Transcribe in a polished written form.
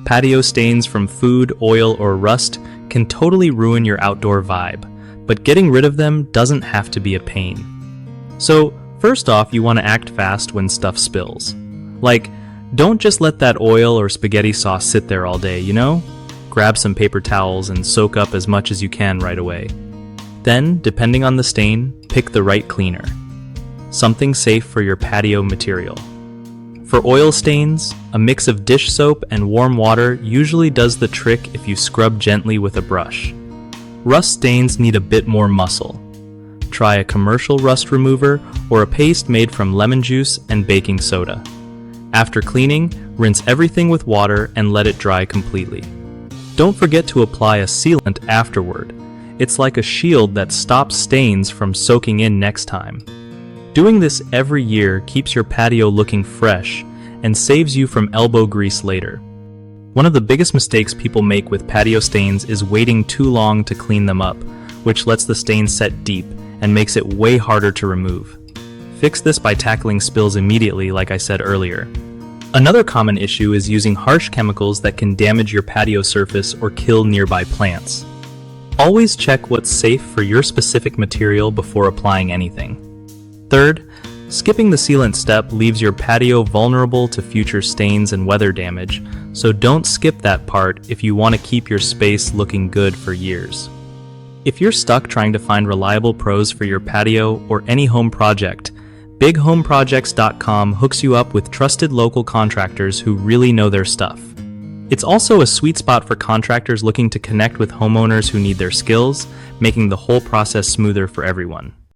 Patio stains from food, oil, or rust can totally ruin your outdoor vibe, but getting rid of them doesn't have to be a pain. So, first off, you want to act fast when stuff spills. Like, don't just let that oil or spaghetti sauce sit there all day, you know? Grab some paper towels and soak up as much as you can right away. Then, depending on the stain, pick the right cleaner. Something safe for your patio material. For oil stains, a mix of dish soap and warm water usually does the trick if you scrub gently with a brush. Rust stains need a bit more muscle. Try a commercial rust remover or a paste made from lemon juice and baking soda. After cleaning, rinse everything with water and let it dry completely. Don't forget to apply a sealant afterward. It's like a shield that stops stains from soaking in next time. Doing this every year keeps your patio looking fresh and saves you from elbow grease later. One of the biggest mistakes people make with patio stains is waiting too long to clean them up, which lets the stains set deep and makes it way harder to remove. Fix this by tackling spills immediately, like I said earlier. Another common issue is using harsh chemicals that can damage your patio surface or kill nearby plants. Always check what's safe for your specific material before applying anything. Third, skipping the sealant step leaves your patio vulnerable to future stains and weather damage, so don't skip that part if you want to keep your space looking good for years. If you're stuck trying to find reliable pros for your patio or any home project, BigHomeProjects.com hooks you up with trusted local contractors who really know their stuff. It's also a sweet spot for contractors looking to connect with homeowners who need their skills, making the whole process smoother for everyone.